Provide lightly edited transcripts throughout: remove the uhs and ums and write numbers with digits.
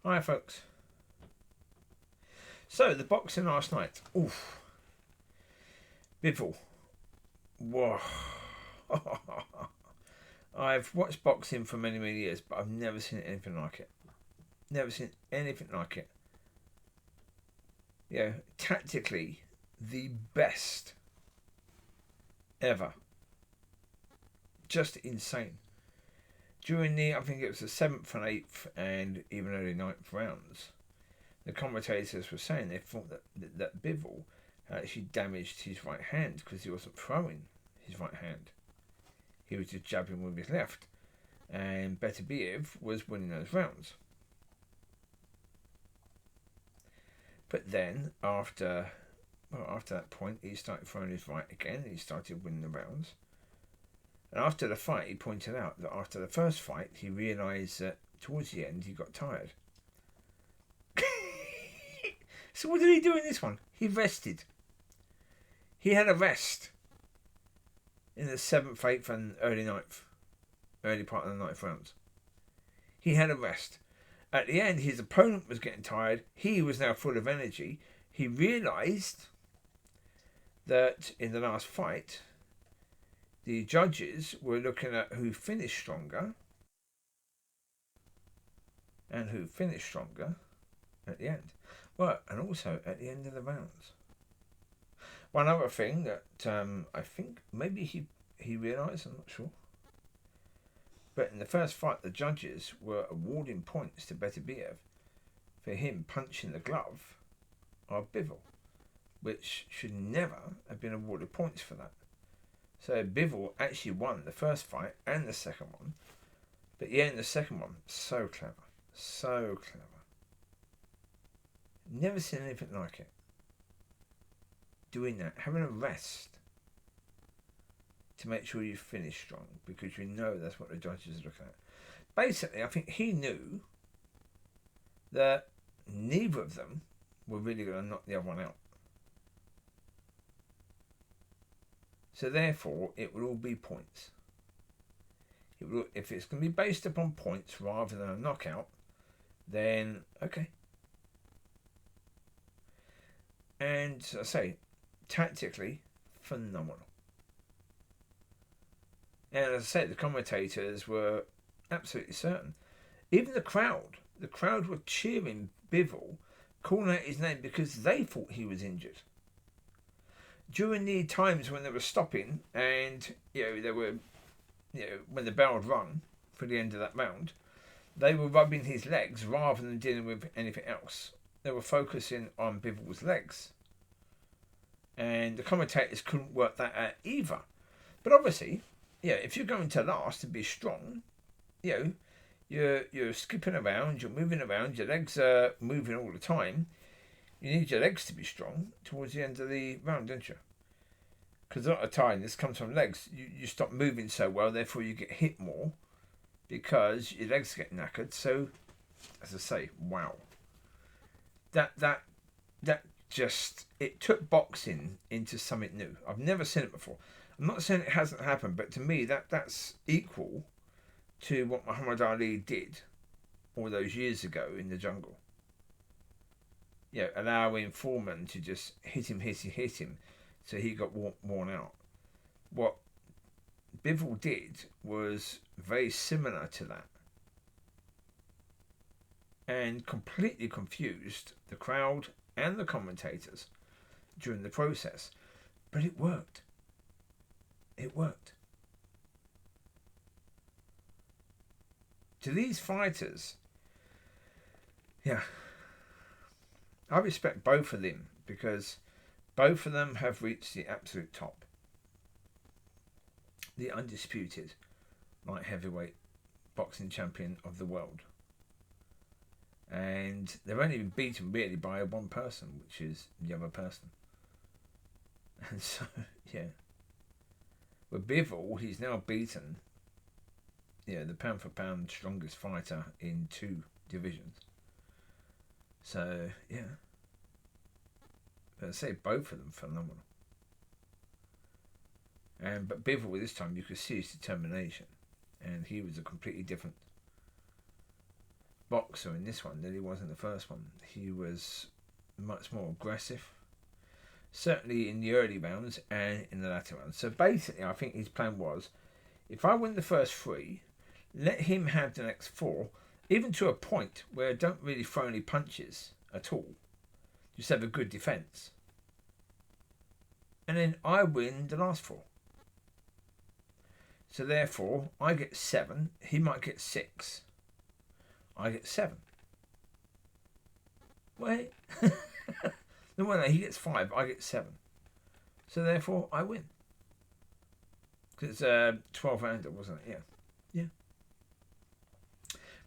Hi, folks. So, the boxing last night. Oof. Bivol. Whoa. I've watched boxing for many, many years, but I've never seen anything like it. Never seen anything like it. Yeah, tactically, the best ever. Just insane. During I think it was the 7th and 8th and even early 9th rounds, the commentators were saying they thought that Bivol actually damaged his right hand because he wasn't throwing his right hand. He was just jabbing with his left. And Beterbiev was winning those rounds. But then, after that point, he started throwing his right again. He started winning the rounds. And after the fight, he pointed out that after the first fight, he realised that towards the end, he got tired. So what did he do in this one? He rested. He had a rest in the 7th, 8th and early part of the 9th rounds. He had a rest. At the end, his opponent was getting tired. He was now full of energy. He realised that in the last fight, the judges were looking at who finished stronger and who finished stronger at the end. Well, and also at the end of the rounds. One other thing that I think maybe he realised, I'm not sure. But in the first fight, the judges were awarding points to Beterbiev for him punching the glove of Bivol, which should never have been awarded points for that. So Bivol actually won the first fight and the second one. But yeah, in the second one, so clever. So clever. Never seen anything like it. Doing that, having a rest to make sure you finish strong, because you know that's what the judges are looking at. Basically, I think he knew that neither of them were really going to knock the other one out. So therefore, it will all be points. If it's going to be based upon points rather than a knockout, then okay. And as I say, tactically, phenomenal. And as I said, the commentators were absolutely certain. Even the crowd were cheering Bivol, calling out his name because they thought he was injured. During the times when they were stopping and they were, when the bell had rung for the end of that round, they were rubbing his legs rather than dealing with anything else. They were focusing on Bivol's legs. And the commentators couldn't work that out either. But obviously, if you're going to last and be strong, you're skipping around, you're moving around, your legs are moving all the time. You need your legs to be strong towards the end of the round, don't you? Because a lot of time, this comes from legs. You stop moving so well, therefore you get hit more because your legs get knackered. So, as I say, wow. That just, it took boxing into something new. I've never seen it before. I'm not saying it hasn't happened, but to me that's equal to what Muhammad Ali did all those years ago in the jungle. Allowing Foreman to just hit him, so he got worn out. What Bivol did was very similar to that, and completely confused the crowd and the commentators during the process. But it worked. It worked. To these fighters, I respect both of them because both of them have reached the absolute top. The undisputed light heavyweight boxing champion of the world. And they've only been beaten really by one person, which is the other person. And so, with Bivol, he's now beaten the pound for pound strongest fighter in 2 divisions. So, but I say both of them phenomenal. But Bivol, this time, you could see his determination. And he was a completely different. boxer in this one than he was in the first one. He was much more aggressive, certainly in the early rounds and in the latter rounds. So basically, I think his plan was, if I win the first 3, let him have the next 4, even to a point where I don't really throw any punches at all. Just have a good defence. And then I win the last 4. So therefore, I get 7. He might get 6. I get 7. Wait. No, he gets 5. I get 7. So therefore, I win. Because it's 12 rounder, wasn't it? Yeah.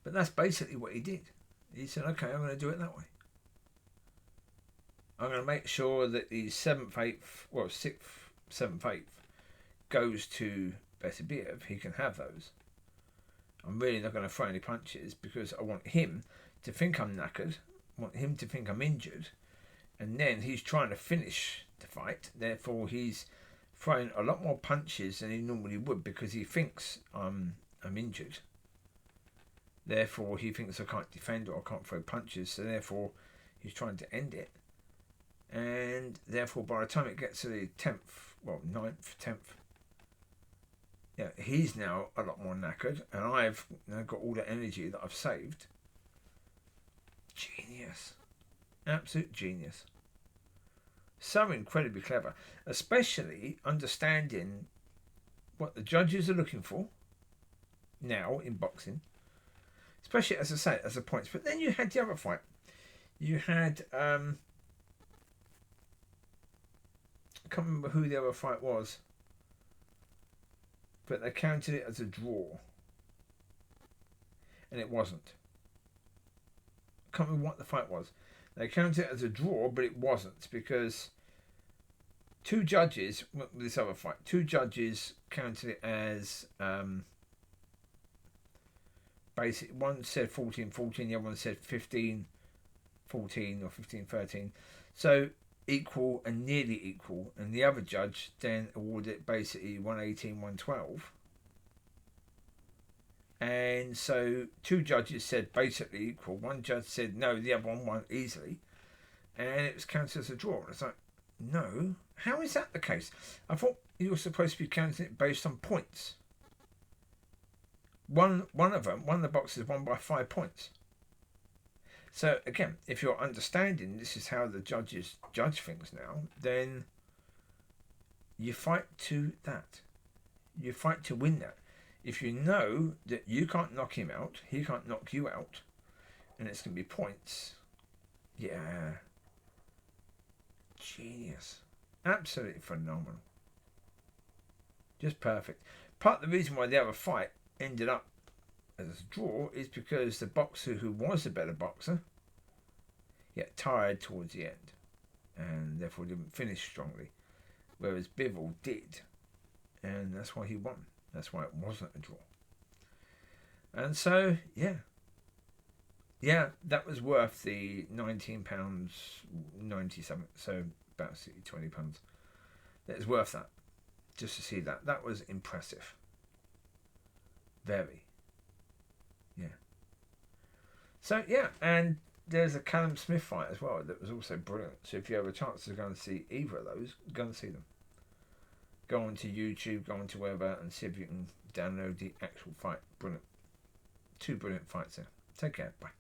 But that's basically what he did. He said, okay, I'm going to do it that way. I'm going to make sure that the 7th, 8th, well, 6th, 7th, 8th goes to Beterbiev. He can have those. I'm really not going to throw any punches because I want him to think I'm knackered. I want him to think I'm injured. And then he's trying to finish the fight. Therefore, he's throwing a lot more punches than he normally would because he thinks I'm injured. Therefore, he thinks I can't defend or I can't throw punches. So therefore, he's trying to end it. And therefore, by the time it gets to the 9th, 10th, yeah, he's now a lot more knackered, and I've now got all the energy that I've saved. Genius. Absolute genius. So incredibly clever, especially understanding what the judges are looking for now in boxing, especially, as I say, as a points. But then you had the other fight. You had I can't remember who the other fight was, but they counted it as a draw, and it wasn't. I can't remember what the fight was. They counted it as a draw, but it wasn't, because 2 judges, with this other fight, 2 judges counted it as basically, one said 14-14, the other one said 15-14 or 15-13. So equal and nearly equal, and the other judge then awarded it basically 118-112. And so 2 judges said basically equal. One judge said no, the other one won easily, and it was counted as a draw. And it's like, no, how is that the case? I thought you were supposed to be counting it based on points. One of the boxers won by 5 points. So again, if you're understanding this is how the judges judge things now, then you fight to that. You fight to win that. If you know that you can't knock him out, he can't knock you out, and it's going to be points, yeah. Genius. Absolutely phenomenal. Just perfect. Part of the reason why the other fight ended up as a draw is because the boxer who was the better boxer got tired towards the end and therefore didn't finish strongly, whereas Bivol did, and that's why he won. That's why it wasn't a draw. And so yeah, that was worth the £19.90 something, so about £20. That is worth that, just to see that. That was impressive. Very. Yeah. So yeah, and there's a Callum Smith fight as well that was also brilliant. So if you have a chance to go and see either of those, go and see them. Go onto YouTube, go onto wherever, and see if you can download the actual fight. Brilliant. 2 brilliant fights there. Take care. Bye.